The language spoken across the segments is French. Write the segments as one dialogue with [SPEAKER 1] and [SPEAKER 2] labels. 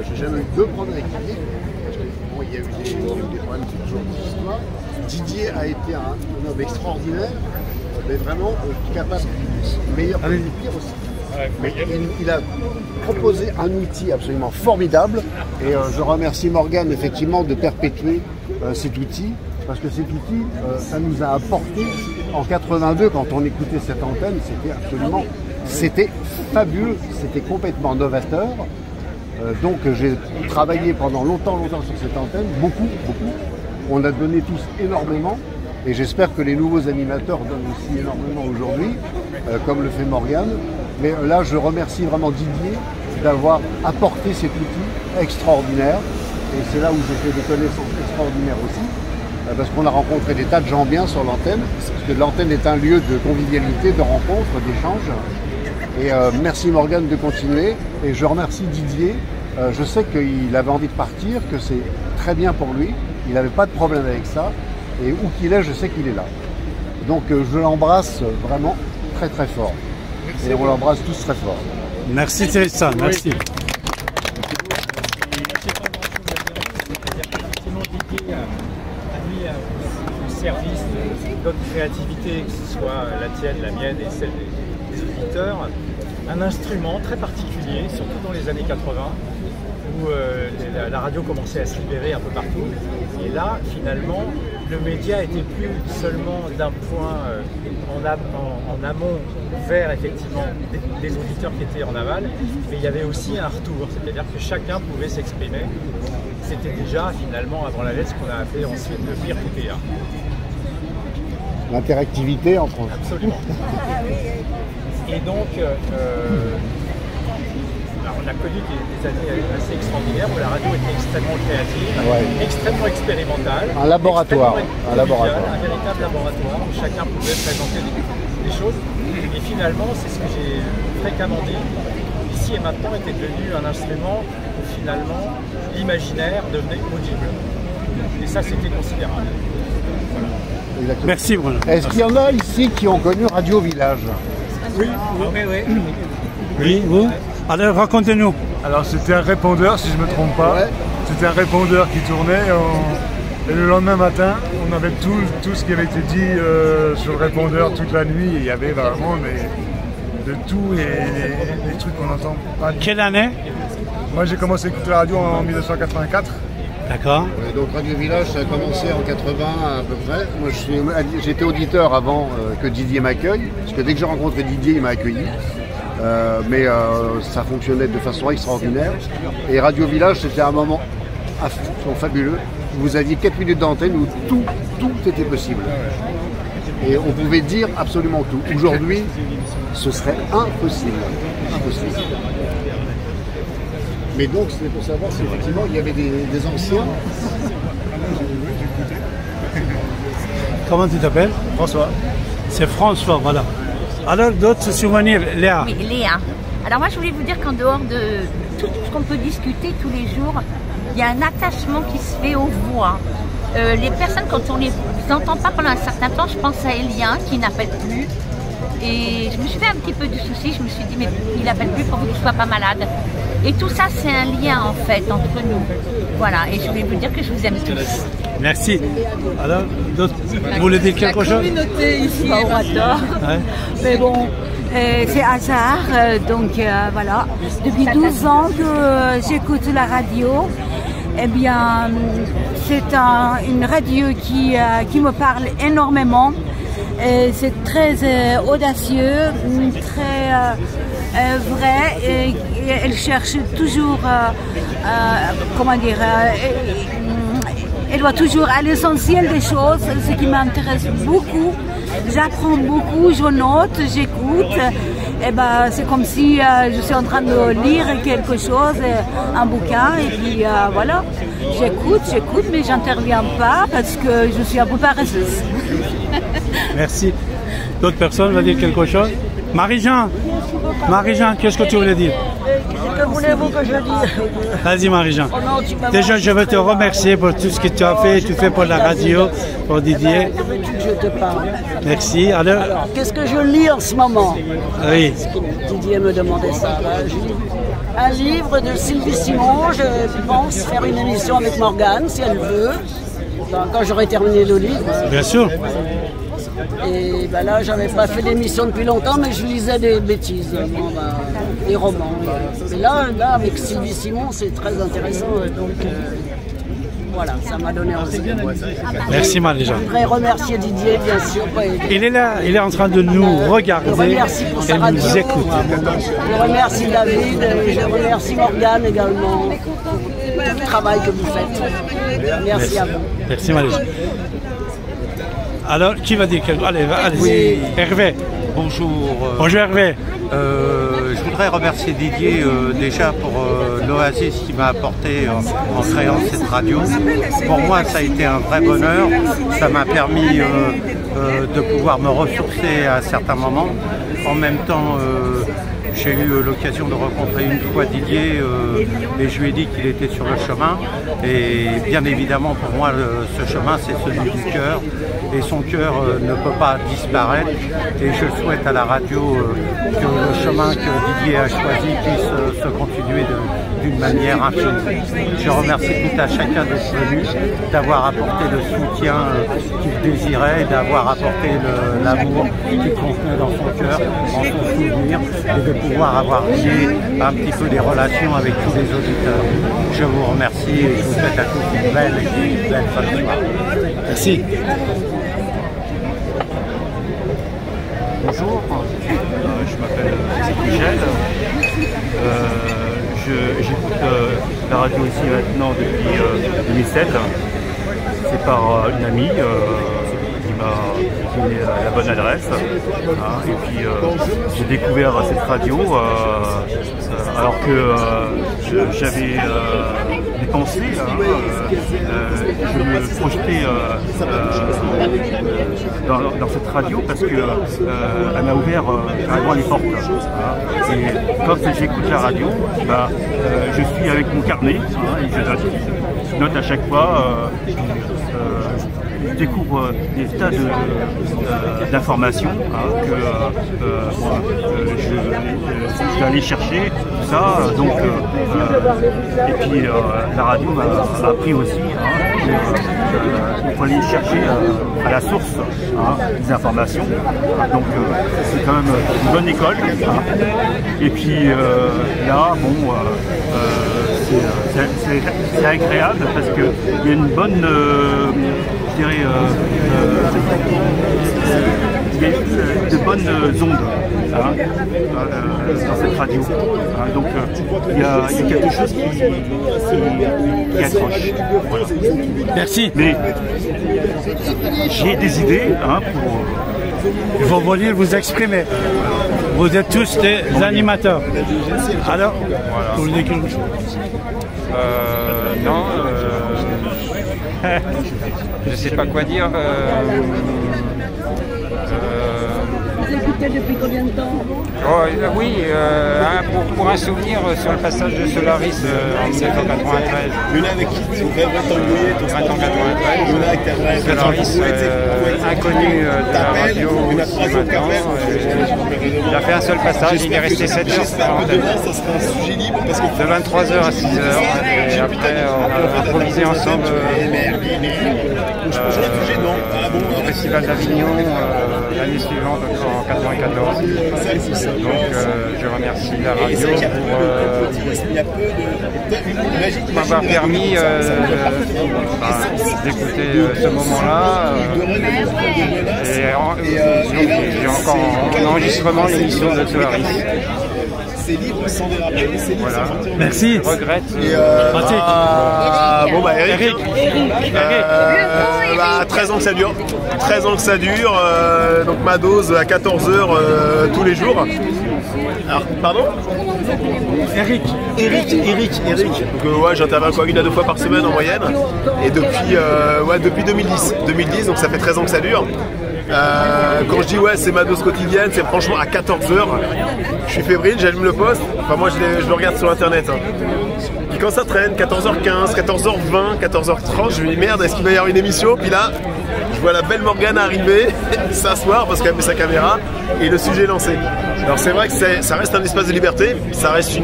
[SPEAKER 1] J'ai jamais eu deux problèmes avec Didier. Bon, il y a eu des problèmes, c'est toujours une histoire. Didier a été un homme extraordinaire, mais vraiment capable du meilleur et du pire aussi. Mais il a proposé un outil absolument formidable et je remercie Morgane effectivement de perpétuer cet outil parce que cet outil, ça nous a apporté en 82 quand on écoutait cette antenne, c'était fabuleux, c'était complètement novateur. Donc j'ai travaillé pendant longtemps sur cette antenne, beaucoup. On a donné tous énormément et j'espère que les nouveaux animateurs donnent aussi énormément aujourd'hui, comme le fait Morgane. Mais là, je remercie vraiment Didier d'avoir apporté cet outil extraordinaire. Et c'est là où j'ai fait des connaissances extraordinaires aussi, parce qu'on a rencontré des tas de gens bien sur l'antenne, parce que l'antenne est un lieu de convivialité, de rencontre, d'échange. Et merci Morgane de continuer. Et je remercie Didier. Je sais qu'il avait envie de partir, que c'est très bien pour lui. Il n'avait pas de problème avec ça. Et où qu'il est, je sais qu'il est là. Donc je l'embrasse vraiment très très fort. Et on l'embrasse tous très fort.
[SPEAKER 2] Merci Tristan, merci.
[SPEAKER 3] Effectivement, Didier a mis au service de notre créativité, que ce soit la tienne, la mienne et celle des auditeurs, un instrument très particulier, surtout dans les années 80, où la radio commençait à se libérer un peu partout. Et là, finalement, le média était plus seulement d'un point en amont vers effectivement des auditeurs qui étaient en aval, mais il y avait aussi un retour, c'est-à-dire que chacun pouvait s'exprimer. C'était déjà finalement avant la lettre ce qu'on a appelé ensuite le peer to peer.
[SPEAKER 1] L'interactivité entre eux.
[SPEAKER 3] Absolument. Et donc, on a connu des années assez extraordinaires où la radio était extrêmement créative, extrêmement expérimentale.
[SPEAKER 1] Un laboratoire. Un
[SPEAKER 3] véritable laboratoire où chacun pouvait présenter des choses. Et finalement, c'est ce que j'ai fréquemment dit, ici et maintenant était devenu un instrument où finalement l'imaginaire devenait audible. Et ça, c'était considérable. Voilà.
[SPEAKER 2] Merci Bruno.
[SPEAKER 1] Est-ce qu'il y en a ici qui ont connu Radio Village?
[SPEAKER 3] Oui.
[SPEAKER 2] Oui, vous? Alors racontez-nous.
[SPEAKER 4] Alors c'était un répondeur, si je ne me trompe pas. Ouais. C'était un répondeur qui tournait et le lendemain matin, on avait tout ce qui avait été dit sur le répondeur toute la nuit. Et il y avait vraiment de tout et des trucs qu'on n'entend pas.
[SPEAKER 2] Quelle année?
[SPEAKER 4] Moi j'ai commencé à écouter la radio en 1984.
[SPEAKER 2] D'accord.
[SPEAKER 1] Donc Radio Village, ça a commencé en 80 à peu près. Moi j'étais auditeur avant que Didier m'accueille, parce que dès que j'ai rencontré Didier, il m'a accueilli. Mais ça fonctionnait de façon extraordinaire. Et Radio Village, c'était un moment fabuleux. Vous aviez 4 minutes d'antenne où tout était possible. Et on pouvait dire absolument tout. Aujourd'hui, ce serait impossible. Mais donc, c'est pour savoir si effectivement il y avait des anciens.
[SPEAKER 2] Comment tu t'appelles?
[SPEAKER 4] François.
[SPEAKER 2] C'est François, voilà. Alors, d'autres souvenirs, Léa?
[SPEAKER 5] Oui, Léa. Alors moi, je voulais vous dire qu'en dehors de tout ce qu'on peut discuter tous les jours, il y a un attachement qui se fait aux voix. Les personnes, quand on les entend pas pendant un certain temps, je pense à Elien qui n'appelle plus. Et je me suis fait un petit peu du souci, je me suis dit, mais il n'appelle plus pour qu'il ne soit pas malade. Et tout ça, c'est un lien en fait entre nous. Voilà, et je voulais vous dire que je vous aime tous.
[SPEAKER 2] Merci. Alors, d'autres, vous voulez dire quelque chose?
[SPEAKER 6] La communauté ici est orateur.
[SPEAKER 2] Ouais.
[SPEAKER 6] Mais bon, c'est hasard. Donc voilà, depuis 12 ans que j'écoute la radio. Eh bien, c'est une radio qui me parle énormément. C'est très audacieux, très vrai. Et elle cherche toujours, comment dire, elle va toujours à l'essentiel des choses, ce qui m'intéresse beaucoup. J'apprends beaucoup, je note, j'écoute. Et ben, c'est comme si je suis en train de lire quelque chose, un bouquin, et puis voilà. J'écoute, mais j'interviens pas parce que je suis un peu paresseuse.
[SPEAKER 2] Merci. D'autres personnes veulent dire quelque chose? Marie-Jean, qu'est-ce que tu voulais dire?
[SPEAKER 6] Que voulez-vous que je dise?
[SPEAKER 2] Vas-y Marie-Jean. Déjà, je veux te remercier pour tout ce que tu as fait, tu fais pour la radio, pour Didier.
[SPEAKER 6] Je te parle.
[SPEAKER 2] Merci. Alors,
[SPEAKER 6] qu'est-ce que je lis en ce moment?
[SPEAKER 2] Oui.
[SPEAKER 6] Didier me demandait ça. Là, je lis
[SPEAKER 7] Un livre de Sylvie Simon. Je pense faire une émission avec Morgane, si elle veut, quand j'aurai terminé le livre.
[SPEAKER 2] Bien sûr.
[SPEAKER 7] Et ben là, j'avais pas fait d'émission depuis longtemps, mais je lisais des bêtises, des romans. Mais là, avec Sylvie Simon, c'est très intéressant. Donc voilà, ça m'a donné envie.
[SPEAKER 2] Merci Marie-Jean.
[SPEAKER 7] Je voudrais remercier Didier, bien sûr.
[SPEAKER 2] Il est là, il est en train de nous regarder et nous écouter.
[SPEAKER 7] Je remercie David, je remercie Morgane également pour tout le travail que vous faites. Merci à vous.
[SPEAKER 2] Merci Marie-Jean. Alors, qui va dire quelque chose? Allez, allez-y.
[SPEAKER 8] Oui.
[SPEAKER 2] Hervé.
[SPEAKER 8] Bonjour.
[SPEAKER 2] Bonjour Hervé.
[SPEAKER 8] Je voudrais remercier Didier déjà pour l'oasis qu'il m'a apporté en créant cette radio. Pour moi, ça a été un vrai bonheur. Ça m'a permis de pouvoir me ressourcer à certains moments. En même temps, j'ai eu l'occasion de rencontrer une fois Didier et je lui ai dit qu'il était sur le chemin. Et bien évidemment, pour moi, ce chemin, c'est celui du cœur. Et son cœur ne peut pas disparaître. Et je souhaite à la radio que le chemin que Didier a choisi puisse se continuer d'une manière infinie. Je remercie tout à chacun d'être venu, d'avoir apporté le soutien qu'il désirait, d'avoir apporté l'amour qu'il contenait dans son cœur, en son souvenir, et de pouvoir avoir lié un petit peu des relations avec tous les auditeurs. Je vous remercie et je vous souhaite à tous une belle fin de soirée.
[SPEAKER 2] Merci.
[SPEAKER 9] Bonjour, je m'appelle Michel. J'écoute la radio ici maintenant depuis 2007. C'est par une amie qui m'a donné la bonne adresse. Et puis j'ai découvert cette radio alors que j'avais des pensées. Je me projetais dans cette radio parce qu'elle m'a ouvert carrément les portes. Et quand j'écoute la radio, je suis avec mon carnet et je note à chaque fois. Je découvre des tas d'informations que je vais aller chercher, tout ça. Donc, et puis la radio m'a appris aussi il faut aller chercher à la source des informations. Donc c'est quand même une bonne école. Et puis là, bon, c'est agréable parce qu'il y a une bonne, je dirais, il y a de bonnes ondes dans cette radio. Donc il y a quelque chose qui accroche. Voilà.
[SPEAKER 2] Merci.
[SPEAKER 9] Mais j'ai des idées pour...
[SPEAKER 2] Il faut venir vous exprimer. Vous êtes tous des animateurs. Alors, voilà. Vous voulez quelque chose?
[SPEAKER 10] Non, je ne sais pas quoi dire.
[SPEAKER 7] Vous écoutez depuis combien de temps?
[SPEAKER 10] Oui, pour un souvenir sur le passage de Solaris en 1993.
[SPEAKER 1] Luna avec qui tu rêves
[SPEAKER 10] Printemps 93. Solaris, inconnu de la radio ce matin. Il a fait un seul passage, il est resté 7 heures par antenne. De 23h à 6h. Et après, on a improvisé ensemble au Festival d'Avignon l'année suivante, en 94. Donc je remercie la radio pour m'avoir permis d'écouter ce moment-là. Et j'ai encore en enregistrement l'émission de Solaris. Voilà.
[SPEAKER 2] Merci.
[SPEAKER 10] Regrette.
[SPEAKER 1] Bon bah Eric. 13 ans que ça dure. 13 ans que ça dure. Donc ma dose à 14h tous les jours. Alors, pardon?
[SPEAKER 2] Eric.
[SPEAKER 1] Donc ouais, j'interviens quoi, 1 à 2 fois par semaine en moyenne. Et depuis 2010, donc ça fait 13 ans que ça dure. Quand je dis ouais c'est ma dose quotidienne, c'est franchement à 14h. Je suis fébrile, j'allume le poste. Enfin moi je le regarde sur internet. Puis quand ça traîne, 14h15, 14h20, 14h30, je me dis merde, est-ce qu'il va y avoir une émission? Puis là, je vois la belle Morgane arriver, s'asseoir parce qu'elle met sa caméra et le sujet est lancé. Alors c'est vrai que ça reste un espace de liberté, ça reste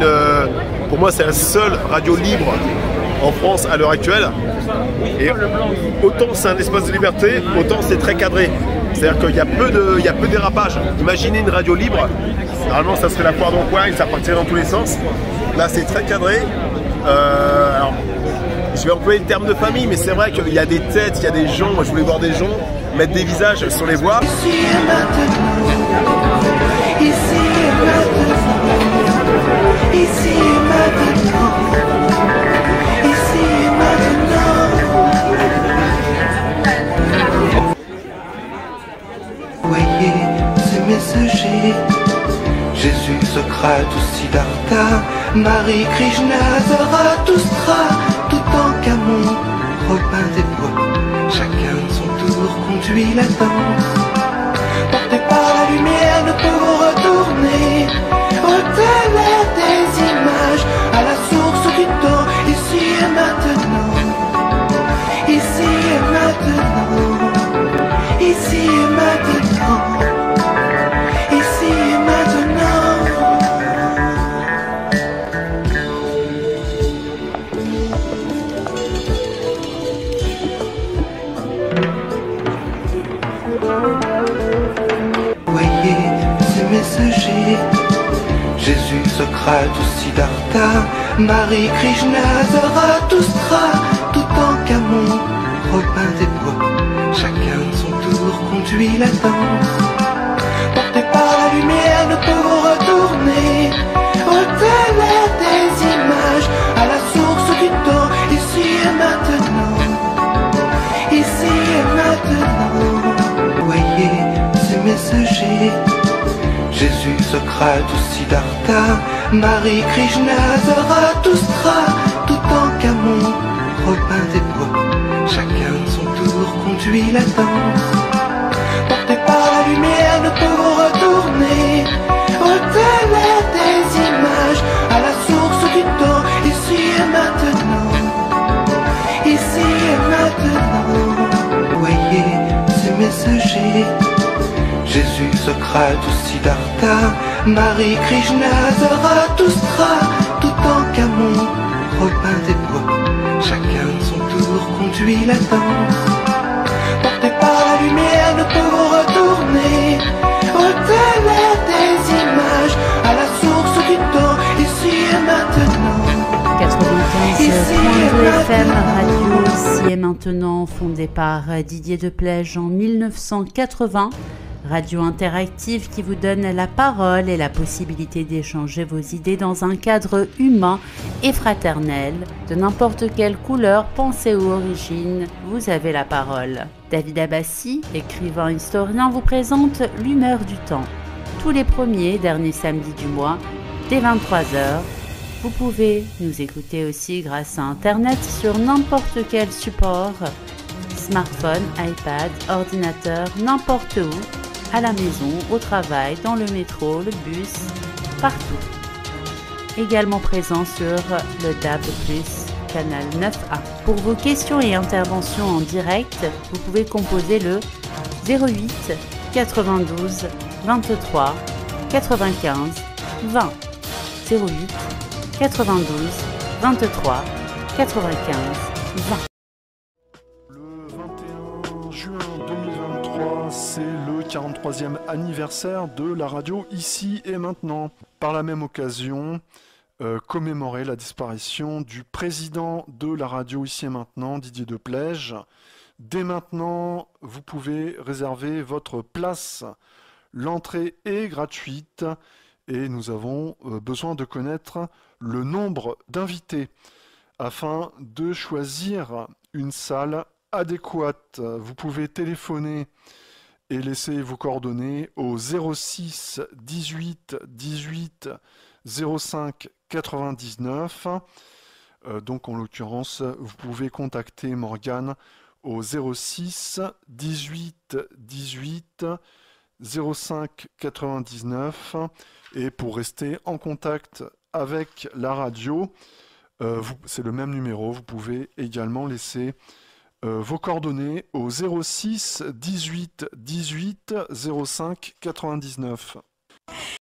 [SPEAKER 11] Pour moi, c'est la seule radio libre en France à l'heure actuelle. Et autant c'est un espace de liberté, autant c'est très cadré. C'est-à-dire qu'il y a peu de dérapage. Imaginez une radio libre, normalement ça serait la foire d'Encoing, ça partirait dans tous les sens. Là c'est très cadré. Alors, je vais employer le terme de famille, mais c'est vrai qu'il y a des têtes, il y a des gens. Moi je voulais voir des gens mettre des visages sur les voix.
[SPEAKER 12] Ici et maintenant, ici et maintenant, ici et maintenant, ici et maintenant. Voyez ces messagers, Jésus, Socrate ou Siddhartha, Marie, Krishna, Zarathustra, tout en Camon, Robin des Bois, chacun de son tour conduit la danse. Porté par la lumière, nous pouvons retourner au-delà des images, à la source du temps, ici et maintenant, ici et maintenant, ici et maintenant, ici et maintenant. Voyez ces messagers, Jésus, Socrate ou Siddhartha, Marie, Krishna, Zarathustra, tout en Camon, Robin des Bois, chacun de son tour conduit la danse. Porté par la lumière, nous pouvons retourner au-delà des images, à la source du temps, ici et maintenant, ici et maintenant. Voyez ces messagers, Jésus, Socrate ou Siddhartha, Marie, Krishna, Zarathustra, tout en Camon, Robin des Bois, chacun de son tour conduit la danse. Porté par la lumière, nous pouvons retourner au-delà des images, à la source du temps, ici et maintenant, ici et maintenant. Voyez ces messagers, Jésus, Socrate ou Siddhartha, Marie, Krishna, Zarathustra, tout en Camon, Robin des Bois, chacun de son tour conduit la danse. Porté par la lumière, nous pouvons retourner au-delà des images, à la source du temps, ici et maintenant.
[SPEAKER 13] 95.2 FM, radio ici et maintenant, fondée par Didier Deplège en 1980. Radio interactive qui vous donne la parole et la possibilité d'échanger vos idées dans un cadre humain et fraternel. De n'importe quelle couleur, pensée ou origine, vous avez la parole. David Abbassi, écrivain historien, vous présente l'humeur du temps. Tous les premiers et derniers samedis du mois, dès 23h. Vous pouvez nous écouter aussi grâce à Internet sur n'importe quel support, smartphone, iPad, ordinateur, n'importe où, à la maison, au travail, dans le métro, le bus, partout. Également présent sur le DAB+, canal 9A. Pour vos questions et interventions en direct, vous pouvez composer le 08 92 23 95 20. 08 92 23 95 20.
[SPEAKER 14] Le 21 juin 2023, c'est le 43e anniversaire de la radio Ici et Maintenant. Par la même occasion, commémorer la disparition du président de la radio Ici et Maintenant, Didier Deplège. Dès maintenant, vous pouvez réserver votre place. L'entrée est gratuite et nous avons besoin de connaître le nombre d'invités afin de choisir une salle adéquate. Vous pouvez téléphoner et laisser vos coordonnées au 06 18 18 05 99. Donc en l'occurrence, vous pouvez contacter Morgane au 06 18 18 05 99. Et pour rester en contact avec la radio, c'est le même numéro. Vous pouvez également laisser vos coordonnées au 06 18 18 05 99.